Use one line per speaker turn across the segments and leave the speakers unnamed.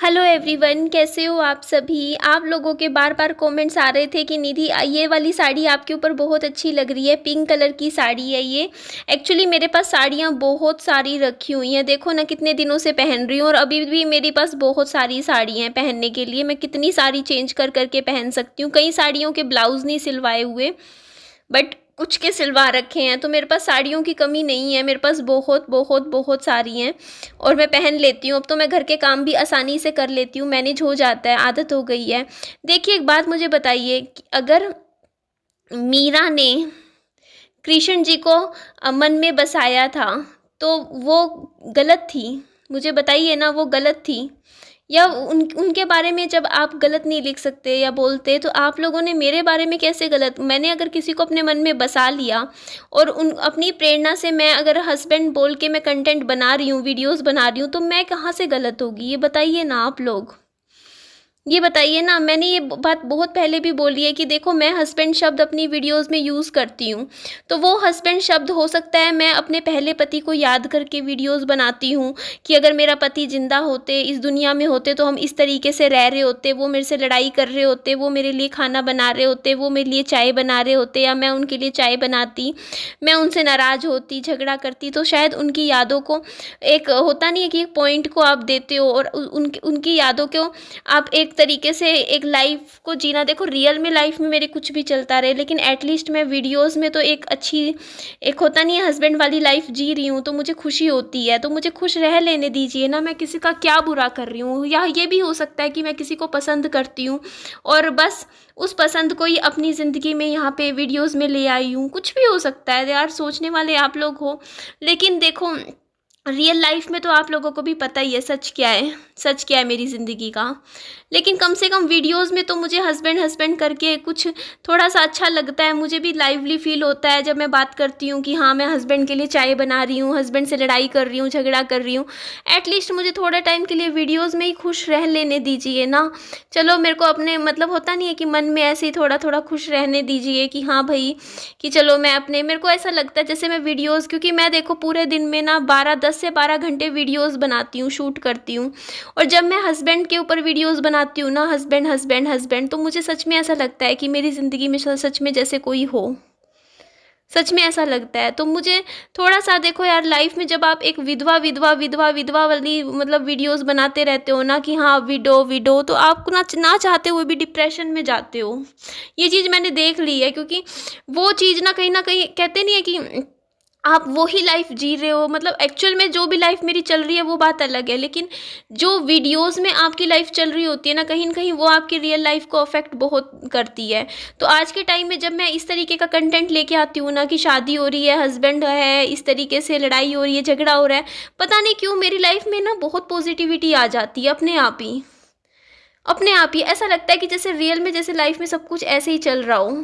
Hello everyone, कैसे हो आप सभी। आप लोगों के बार बार कमेंट्स आ रहे थे कि निधि ये वाली साड़ी आपके ऊपर बहुत अच्छी लग रही है, पिंक कलर की साड़ी है ये। एक्चुअली मेरे पास साड़ियाँ बहुत सारी रखी हुई हैं, देखो ना कितने दिनों से पहन रही हूँ और अभी भी मेरे पास बहुत सारी साड़ी हैं पहनने के लिए। मैं कितनी सारी चेंज कर करके पहन सकती हूँ। कई साड़ियों के ब्लाउज़ नहीं सिलवाए हुए, बट कुछ के सिलवा रखे हैं, तो मेरे पास साड़ियों की कमी नहीं है। मेरे पास बहुत बहुत बहुत सारी हैं और मैं पहन लेती हूँ। अब तो मैं घर के काम भी आसानी से कर लेती हूँ, मैनेज हो जाता है, आदत हो गई है। देखिए एक बात मुझे बताइए कि अगर मीरा ने कृष्ण जी को मन में बसाया था तो वो गलत थी? मुझे बताइए ना, वो गलत थी? या उनके बारे में जब आप गलत नहीं लिख सकते या बोलते, तो आप लोगों ने मेरे बारे में कैसे गलत। मैंने अगर किसी को अपने मन में बसा लिया और उन अपनी प्रेरणा से मैं अगर हस्बैंड बोल के मैं कंटेंट बना रही हूँ, वीडियोस बना रही हूँ, तो मैं कहाँ से गलत होगी? ये बताइए ना आप लोग, ये बताइए ना। मैंने ये बात बहुत पहले भी बोली है कि देखो मैं हस्बैंड शब्द अपनी वीडियोस में यूज़ करती हूँ, तो वो हस्बैंड शब्द हो सकता है मैं अपने पहले पति को याद करके वीडियोस बनाती हूँ कि अगर मेरा पति ज़िंदा होते, इस दुनिया में होते, तो हम इस तरीके से रह रहे होते, वो मेरे से लड़ाई कर रहे होते, वो मेरे लिए खाना बना रहे होते, वो मेरे लिए चाय बना रहे होते, या मैं उनके लिए चाय बनाती, मैं उनसे नाराज़ होती, झगड़ा करती, तो शायद उनकी यादों को एक होता नहीं है कि एक पॉइंट को आप देते हो और उनकी यादों को आप एक तरीके से एक लाइफ को जीना। देखो रियल में लाइफ में मेरे कुछ भी चलता रहे, लेकिन एटलीस्ट मैं वीडियोस में तो एक अच्छी, एक होता नहीं है हस्बैंड वाली लाइफ जी रही हूँ, तो मुझे खुशी होती है। तो मुझे खुश रह लेने दीजिए ना, मैं किसी का क्या बुरा कर रही हूँ। या ये भी हो सकता है कि मैं किसी को पसंद करती हूँ और बस उस पसंद को ही अपनी ज़िंदगी में यहाँ पे वीडियोज़ में ले आई हूँ, कुछ भी हो सकता है यार। सोचने वाले आप लोग हो, लेकिन देखो रियल लाइफ में तो आप लोगों को भी पता ही है सच क्या है, सच क्या है मेरी ज़िंदगी का। लेकिन कम से कम वीडियोस में तो मुझे हस्बैंड हस्बैंड करके कुछ थोड़ा सा अच्छा लगता है, मुझे भी लाइवली फील होता है जब मैं बात करती हूँ कि हाँ मैं हस्बैंड के लिए चाय बना रही हूँ, हस्बैंड से लड़ाई कर रही हूँ, झगड़ा कर रही हूँ। एटलीस्ट मुझे थोड़ा टाइम के लिए वीडियोज़ में ही खुश रह लेने दीजिए ना। चलो मेरे को अपने मतलब होता नहीं है कि मन में ऐसे ही थोड़ा थोड़ा खुश रहने दीजिए कि हाँ भाई, कि चलो मैं अपने, मेरे को ऐसा लगता है जैसे मैं वीडियोज़, क्योंकि मैं देखो पूरे दिन में ना 10 से 12 घंटे वीडियोज़ बनाती हूँ, शूट करती हूँ। और जब मैं हस्बैंड के ऊपर वीडियोज़ बनाती हूँ ना, हस्बैंड हस्बैंड हस्बैंड, तो मुझे सच में ऐसा लगता है कि मेरी ज़िंदगी में सच में जैसे कोई हो, सच में ऐसा लगता है। तो मुझे थोड़ा सा देखो यार, लाइफ में जब आप एक विधवा विधवा विधवा विधवा वाली मतलब वीडियोज़ बनाते रहते हो ना कि हाँ विडो विडो, तो आप ना चाहते हुए भी डिप्रेशन में जाते हो। ये चीज़ मैंने देख ली है, क्योंकि वो चीज़ ना कहीं कहते नहीं है कि आप वो ही लाइफ जी रहे हो, मतलब एक्चुअल में जो भी लाइफ मेरी चल रही है वो बात अलग है, लेकिन जो वीडियोस में आपकी लाइफ चल रही होती है ना, कहीं न कहीं वो आपकी रियल लाइफ को अफेक्ट बहुत करती है। तो आज के टाइम में जब मैं इस तरीके का कंटेंट लेके आती हूँ ना कि शादी हो रही है, हस्बैंड है, इस तरीके से लड़ाई हो रही है, झगड़ा हो रहा है, पता नहीं क्यों मेरी लाइफ में ना बहुत पॉजिटिविटी आ जाती है अपने आप ही, अपने आप ही। ऐसा लगता है कि जैसे रियल में, जैसे लाइफ में सब कुछ ऐसे ही चल रहा हो,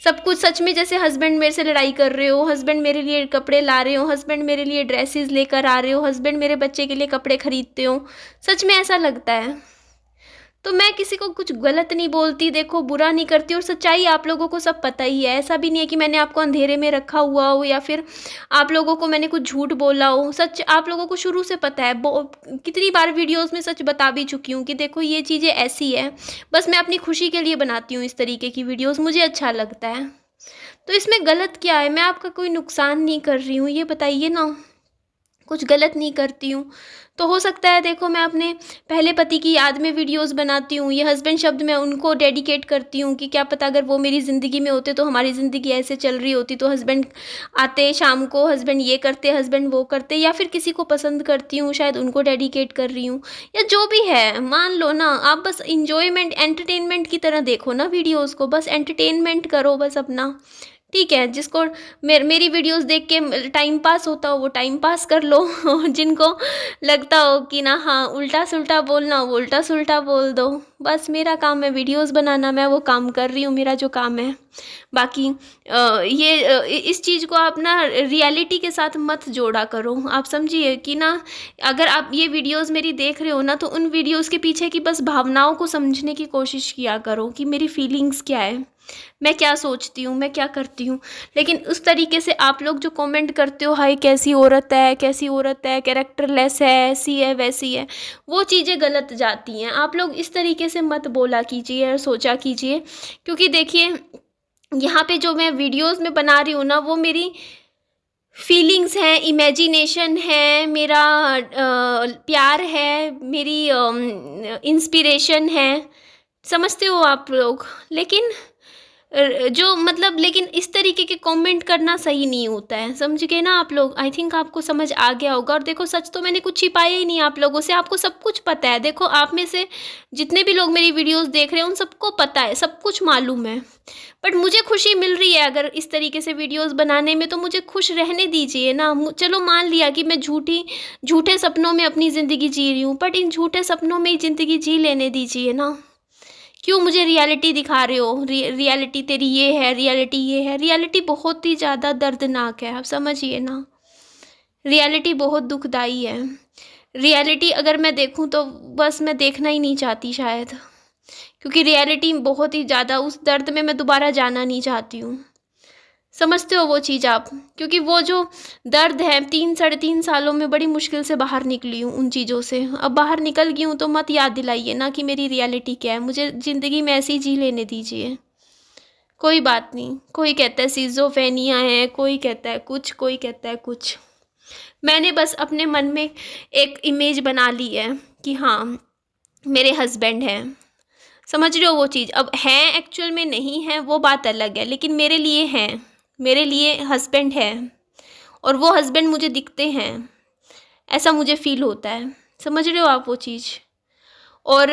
सब कुछ सच में जैसे हस्बैंड मेरे से लड़ाई कर रहे हो, हस्बैंड मेरे लिए कपड़े ला रहे हो, हस्बैंड मेरे लिए ड्रेसेस लेकर आ रहे हो, हस्बैंड मेरे बच्चे के लिए कपड़े खरीदते हो, सच में ऐसा लगता है। तो मैं किसी को कुछ गलत नहीं बोलती, देखो बुरा नहीं करती, और सच्चाई आप लोगों को सब पता ही है। ऐसा भी नहीं है कि मैंने आपको अंधेरे में रखा हुआ हो या फिर आप लोगों को मैंने कुछ झूठ बोला हो। सच आप लोगों को शुरू से पता है, कितनी बार वीडियोस में सच बता भी चुकी हूँ कि देखो ये चीज़ें ऐसी है, बस मैं अपनी खुशी के लिए बनाती हूँ इस तरीके की वीडियोस, मुझे अच्छा लगता है। तो इसमें गलत क्या है? मैं आपका कोई नुकसान नहीं कर रही हूँ, ये बताइए ना। कुछ गलत नहीं करती हूँ, तो हो सकता है देखो मैं अपने पहले पति की याद में वीडियोस बनाती हूँ, ये हस्बैंड शब्द मैं उनको डेडिकेट करती हूँ कि क्या पता अगर वो मेरी ज़िंदगी में होते तो हमारी ज़िंदगी ऐसे चल रही होती, तो हस्बैंड आते शाम को, हस्बैंड ये करते, हस्बैंड वो करते, या फिर किसी को पसंद करती हूँ शायद उनको डेडिकेट कर रही हूँ, या जो भी है मान लो ना। आप बस इंजॉयमेंट एंटरटेनमेंट की तरह देखो ना वीडियोज़ को, बस एंटरटेनमेंट करो बस अपना, ठीक है। जिसको मेरी वीडियोस देख के टाइम पास होता हो वो टाइम पास कर लो और जिनको लगता हो कि ना हाँ उल्टा सुल्टा बोलना, वो उल्टा सुल्टा बोल दो। बस मेरा काम है वीडियोस बनाना, मैं वो काम कर रही हूँ, मेरा जो काम है। बाकी इस चीज़ को आप ना रियलिटी के साथ मत जोड़ा करो। आप समझिए कि ना, अगर आप ये वीडियोस मेरी देख रहे हो ना, तो उन वीडियोस के पीछे की बस भावनाओं को समझने की कोशिश किया करो कि मेरी फीलिंग्स क्या है। मैं क्या सोचती हूँ, मैं क्या करती हूँ। लेकिन उस तरीके से आप लोग जो कमेंट करते हो, हाय कैसी औरत है, कैसी औरत है, कैरेक्टरलेस है, ऐसी है वैसी है, वो चीज़ें गलत जाती हैं। आप लोग इस तरीके से मत बोला कीजिए और सोचा कीजिए, क्योंकि देखिए यहाँ पे जो मैं वीडियोज़ में बना रही हूँ ना, वो मेरी फीलिंग्स हैं, इमेजिनेशन है, मेरा प्यार है, मेरी इंस्पिरेशन है, समझते हो आप लोग। लेकिन जो मतलब लेकिन इस तरीके के कमेंट करना सही नहीं होता है, समझ गए ना आप लोग। आई थिंक आपको समझ आ गया होगा। और देखो सच तो मैंने कुछ छिपाया ही नहीं आप लोगों से, आपको सब कुछ पता है। देखो आप में से जितने भी लोग मेरी वीडियोस देख रहे हैं उन सबको पता है, सब कुछ मालूम है। बट मुझे खुशी मिल रही है अगर इस तरीके से वीडियोस बनाने में, तो मुझे खुश रहने दीजिए ना। चलो मान लिया कि मैं झूठे सपनों में अपनी ज़िंदगी जी रही हूँ, बट इन झूठे सपनों में ही ज़िंदगी जी लेने दीजिए ना। क्यों मुझे रियलिटी दिखा रहे हो? रियलिटी तेरी ये है, रियलिटी ये है। रियलिटी बहुत ही ज़्यादा दर्दनाक है, आप समझिए ना। रियलिटी बहुत दुखदाई है। रियलिटी अगर मैं देखूं तो बस मैं देखना ही नहीं चाहती शायद, क्योंकि रियलिटी बहुत ही ज़्यादा, उस दर्द में मैं दोबारा जाना नहीं चाहती हूँ। समझते हो वो चीज़ आप? क्योंकि वो जो दर्द है, 3 साढ़े 3 सालों में बड़ी मुश्किल से बाहर निकली हूँ उन चीज़ों से। अब बाहर निकल गई हूँ तो मत याद दिलाइए ना कि मेरी रियलिटी क्या है। मुझे ज़िंदगी में ऐसे ही जी लेने दीजिए, कोई बात नहीं। कोई कहता है सिज़ोफ्रेनिया है, कोई कहता है कुछ, कोई कहता है कुछ। मैंने बस अपने मन में एक इमेज बना ली है कि हाँ मेरे हस्बैंड हैं। समझ रहे हो वो चीज़? अब हैं एक्चुअल में नहीं है वो बात अलग है, लेकिन मेरे लिए हैं, मेरे लिए हस्बैंड है और वो हस्बैंड मुझे दिखते हैं, ऐसा मुझे फ़ील होता है। समझ रहे हो आप वो चीज़? और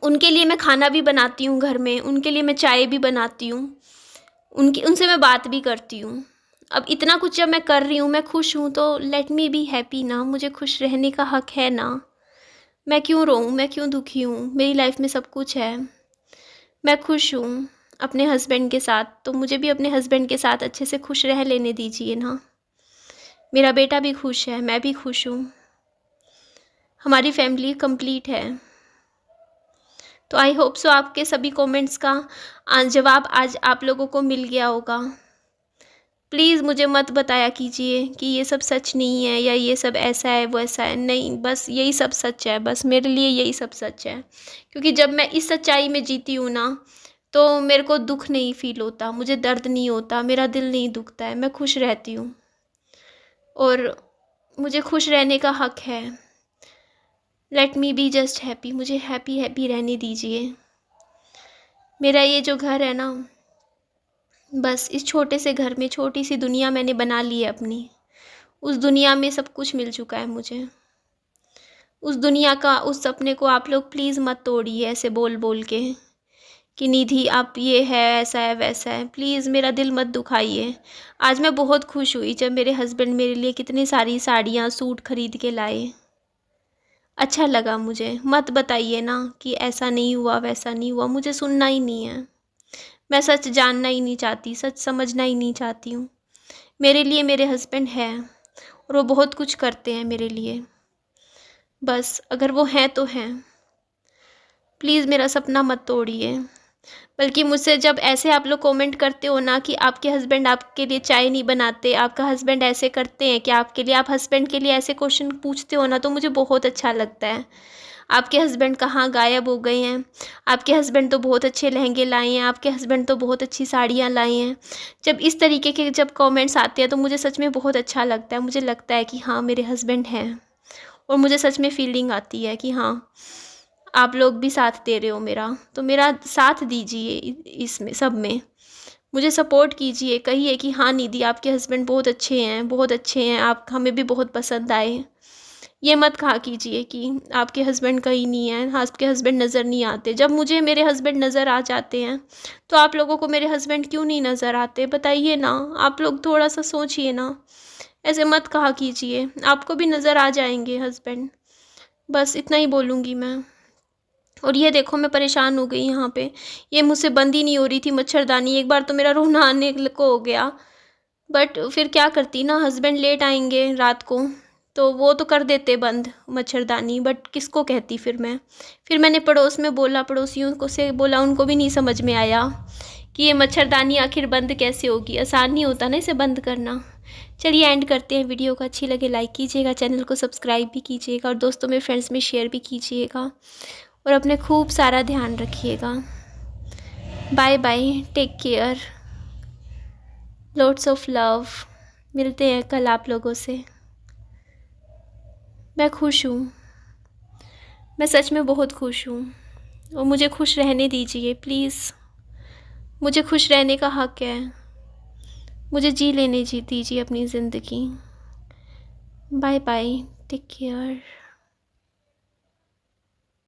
उनके लिए मैं खाना भी बनाती हूँ घर में, उनके लिए मैं चाय भी बनाती हूँ, उनसे मैं बात भी करती हूँ। अब इतना कुछ जब मैं कर रही हूँ, मैं खुश हूँ, तो लेट मी बी हैप्पी ना। मुझे खुश रहने का हक है ना। मैं क्यों रोऊँ, मैं क्यों दुखी हूँ? मेरी लाइफ में सब कुछ है, मैं खुश हूँ अपने हस्बैंड के साथ, तो मुझे भी अपने हस्बैंड के साथ अच्छे से खुश रह लेने दीजिए ना। मेरा बेटा भी खुश है, मैं भी खुश हूँ, हमारी फैमिली कंप्लीट है। तो आई होप सो आपके सभी कमेंट्स का जवाब आज आप लोगों को मिल गया होगा। प्लीज़ मुझे मत बताया कीजिए कि ये सब सच नहीं है या ये सब ऐसा है वैसा है। नहीं, बस यही सब सच है, बस मेरे लिए यही सब सच है। क्योंकि जब मैं इस सच्चाई में जीती हूँ ना, तो मेरे को दुख नहीं फ़ील होता, मुझे दर्द नहीं होता, मेरा दिल नहीं दुखता है, मैं खुश रहती हूँ और मुझे खुश रहने का हक है। Let me be just happy, मुझे हैप्पी हैप्पी रहने दीजिए। मेरा ये जो घर है ना, बस इस छोटे से घर में छोटी सी दुनिया मैंने बना ली है अपनी। उस दुनिया में सब कुछ मिल चुका है मुझे। उस दुनिया का, उस सपने को आप लोग प्लीज़ मत तोड़िए ऐसे बोल बोल के कि निधि आप ये है, ऐसा है, वैसा है। प्लीज़ मेरा दिल मत दुखाइए। आज मैं बहुत खुश हुई जब मेरे हस्बैंड मेरे लिए कितनी सारी साड़ियाँ, सूट खरीद के लाए। अच्छा लगा मुझे। मत बताइए ना कि ऐसा नहीं हुआ, वैसा नहीं हुआ। मुझे सुनना ही नहीं है। मैं सच जानना ही नहीं चाहती, सच समझना ही नहीं चाहती हूँ। मेरे लिए मेरे हस्बैंड हैं और वो बहुत कुछ करते हैं मेरे लिए। बस अगर वो हैं तो हैं। प्लीज़ मेरा सपना मत तोड़िए। बल्कि मुझसे जब ऐसे आप लोग कमेंट करते हो ना कि आपके हस्बैंड आपके लिए चाय नहीं बनाते, आपका हस्बैंड ऐसे करते हैं कि आपके लिए, आप हस्बैंड के लिए ऐसे क्वेश्चन पूछते हो ना, तो मुझे बहुत अच्छा लगता है। आपके हस्बैंड कहाँ गायब हो गए हैं? आपके हस्बैंड तो बहुत अच्छे लहंगे लाए हैं, आपके हस्बैंड तो बहुत अच्छी साड़ियाँ लाई हैं। जब इस तरीके के जब कमेंट्स आते हैं तो मुझे सच में बहुत अच्छा लगता है। मुझे लगता है कि हाँ मेरे हस्बैंड हैं और मुझे सच में फीलिंग आती है कि हाँ आप लोग भी साथ दे रहे हो मेरा, तो मेरा साथ दीजिए इसमें सब में। मुझे सपोर्ट कीजिए, कहिए कि हाँ निधि आपके हस्बैंड बहुत अच्छे हैं, बहुत अच्छे हैं, आप हमें भी बहुत पसंद आए। ये मत कहा कीजिए कि आपके हस्बैंड कहीं नहीं है, आपके हस्बैंड नज़र नहीं आते। जब मुझे मेरे हस्बैंड नज़र आ जाते हैं तो आप लोगों को मेरे हस्बैंड क्यों नहीं नज़र आते? बताइए ना। आप लोग थोड़ा सा सोचिए ना, ऐसे मत कहा कीजिए। आपको भी नज़र आ जाएंगे हस्बैंड। बस इतना ही बोलूँगी मैं। और ये देखो मैं परेशान हो गई यहाँ पे, ये मुझसे बंद ही नहीं हो रही थी मच्छरदानी। एक बार तो मेरा रोना आने को हो गया, बट फिर क्या करती ना, हस्बैंड लेट आएंगे रात को तो वो तो कर देते बंद मच्छरदानी, बट किसको कहती फिर मैंने पड़ोस में बोला, पड़ोसियों को से बोला, उनको भी नहीं समझ में आया कि ये मच्छरदानी आखिर बंद कैसे होगी। आसान नहीं होता ना इसे बंद करना। चलिए एंड करते हैं वीडियो का। अच्छी लगे लाइक कीजिएगा, चैनल को सब्सक्राइब भी कीजिएगा और दोस्तों में फ्रेंड्स में शेयर भी कीजिएगा और अपने खूब सारा ध्यान रखिएगा। Bye bye, take care, lots of love. मिलते हैं कल आप लोगों से। मैं खुश हूँ, मैं सच में बहुत खुश हूँ और मुझे खुश रहने दीजिए प्लीज़। मुझे खुश रहने का हक़ है। मुझे जी लेने दीजिए अपनी ज़िंदगी। Bye bye, take care.